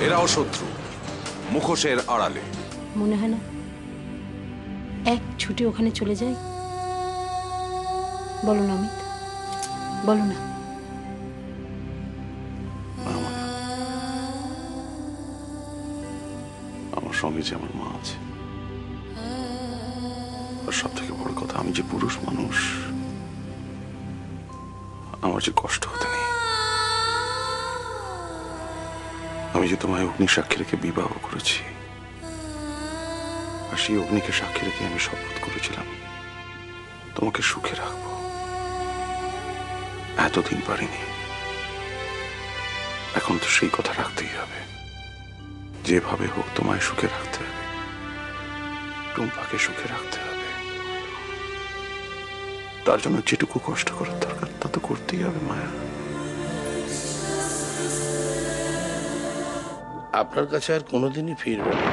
এরাও শত্রু, মুখোশের আড়ালে। মনে হয় না এক ছুটে ওখানে চলে যাই? বলো না অমিত, বলো না। আমার সঙ্গে যে আমার মা আছে, আর সব থেকে বড় কথা, আমি যে পুরুষ মানুষ, আমার যে কষ্ট হতে নেই। আমি যে তোমায় অগ্নি সাক্ষী রেখে বিবাহ করেছি, আর সেই অগ্নিকে সাক্ষী রেখে আমি শপথ করেছিলাম তোমাকে সুখে রাখবো। এতদিন পারিনি, এখন তো সেই কথা রাখতেই হবে। যেভাবে হোক তোমায় সুখে রাখতে হবে, টুম্পাকে সুখে রাখতে হবে। তার জন্য যেটুকু কষ্ট করার দরকার তা তো করতেই হবে মায়া। আপনার কাছে আর কোনোদিনই ফিরবে না।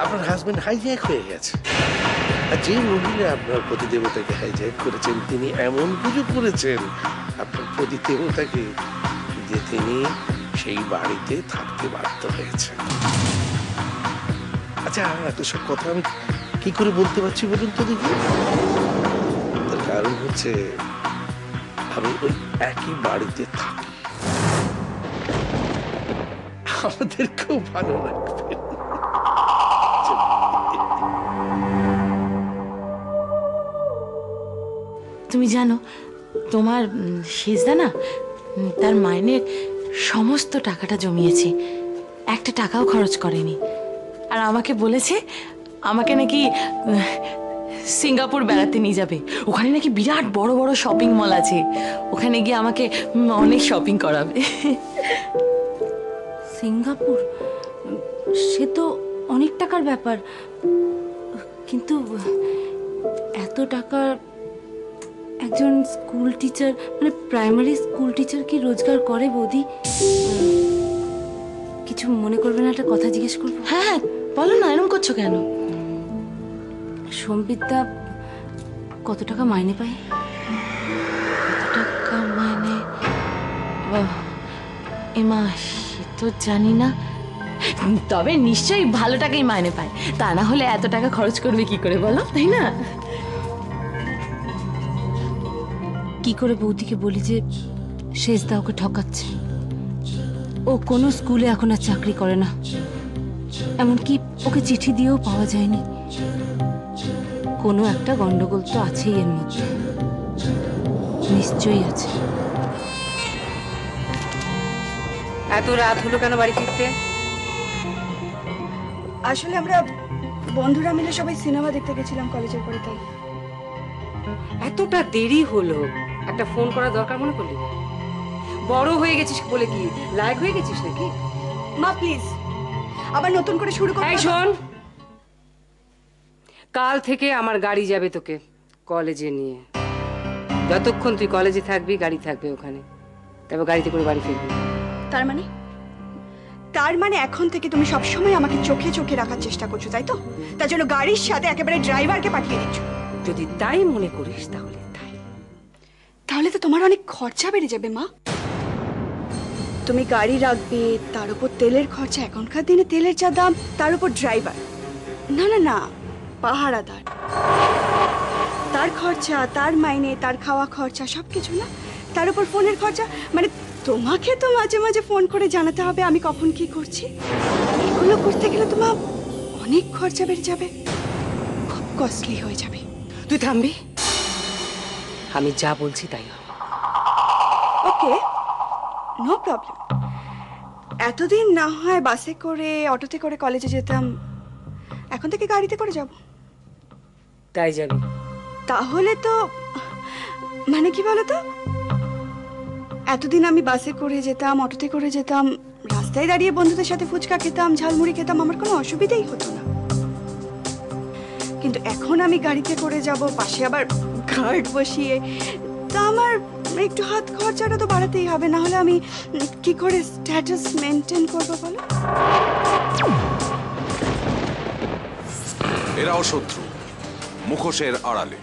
আপনার হাজবেন্ড হাইজ্যাক হয়ে গেছে, আর যে মহিলা আপনার প্রতিদেবতাকে হাইজ্যাক করেছেন তিনি এমন পুজো করেছেন আপনার প্রতিদেবতাকে যে তিনি সেই বাড়িতে থাকতে বাধ্য হয়েছেন। আচ্ছা, এত সব কথা আমি কি করে বলতে পারছি বলুন তো দেখি? তার কারণ হচ্ছে আমি ওই একই বাড়িতে থাকি, আমাদের খুব ভালো লাগবে। তুমি জানো তোমার শেষদা না তার মাইনের সমস্ত টাকাটা জমিয়েছে, একটা টাকাও খরচ করেনি। আর আমাকে বলেছে আমাকে নাকি সিঙ্গাপুর বেড়াতে নিয়ে যাবে। ওখানে নাকি বিরাট বড় বড় শপিং মল আছে, ওখানে গিয়ে আমাকে অনেক শপিং করাবে। সিঙ্গাপুর সে তো অনেক টাকার ব্যাপার, কিন্তু এত টাকা একজন স্কুল টিচার, মানে প্রাইমারি স্কুল টিচার কি রোজগার করে বৌদি? কিছু মনে করবে না, একটা কথা জিজ্ঞেস করবো? হ্যাঁ হ্যাঁ বলো না, এরকম করছো কেন? সম্বিতদা কত টাকা মাইনে পায়? কত টাকা মাইনে? এমা সে তো জানি না, তবে নিশ্চয়ই ভালো টাকাই মাইনে পায়, তা না হলে এত টাকা খরচ করবে কি করে বলো, তাই না? কি করে বৌদিকে বলি যে শেষদা ওকে ঠকাচ্ছে? ও কোনো স্কুলে এখন আর চাকরি করে না, এমনকি ওকে চিঠি দিয়েও পাওয়া যায়নি। কোনো একটা গন্ডগোল তো আছেই এর মধ্যে, নিশ্চয়ই আছে। এত রাত হলো কেন বাড়ি ফিরতে? আসলে আমরা বন্ধুরা মিলে সবাই সিনেমা দেখতে গেছিলাম কলেজের পরে, তাই। এতটা দেরি হলো, একটা ফোন করা দরকার মনে করলি? বড় হয়ে গেছিস বলে কি লায়ক হয়ে গেছিস নাকি? মা প্লিজ, আবার নতুন করে শুরু কর। এই শোন, কাল থেকে আমার গাড়ি যাবে তোকে কলেজে নিয়ে। যতক্ষণ তুই কলেজে থাকবি গাড়ি থাকবে ওখানে, তারপর গাড়িতে করে বাড়ি ফিরবি। তার মানে এখন থেকে তুমি সবসময় আমাকে চোখে চোখে রাখার চেষ্টা করছো, তাই তো? তার জন্য গাড়ির সাথে একেবারে ড্রাইভারকে পাঠিয়ে দিচ্ছ। যদি তাই মনে করিস তাহলে তাই। তাহলে তো তোমার অনেক খরচা বেড়ে যাবে মা। তুমি গাড়ি রাখবে, তার উপর তেলের খরচা, এখনকার দিনে তেলের যা দাম, তার উপর ড্রাইভার, না না না পাহারাদার, তার খরচা, তার মাইনে, তার খাওয়া খরচা সবকিছু, না তার উপর ফোনের খরচা। মানে তোমাকে তো মাঝে মাঝে ফোন করে জানাতে হবে আমি কখন কি করছি। এগুলো করতে গেলে তোমার অনেক খরচা বেড়ে যাবে, খুব কস্টলি হয়ে যাবে। তুই থামবি? আমি যা বলছি তাই হবে। ওকে, নো প্রবলেম। এতদিন না হয় বাসে করে, অটোতে করে কলেজে যেতাম, এখন থেকে গাড়িতে করে যাব। তাই যাবি? তাহলে তো মানে কি বলো তো, এতদিন আমি বাসে করে যেতাম, অটোতে করে যেতাম, রাস্তায় দাঁড়িয়ে বন্ধুদের সাথে ফুচকা খেতাম, ঝালমুড়ি খেতাম, আমার কোনো অসুবিধাই হতো না। কিন্তু এখন আমি গাড়িতে করে যাব, পাশে আবার গার্ড বসিয়ে, তা আমার একটু হাত খরচাটা তো বাড়াতেই হবে, না হলে আমি কি করে স্ট্যাটাস মেনটেন করবো বলো? এরাও শত্রু, মুখোশের আড়ালে।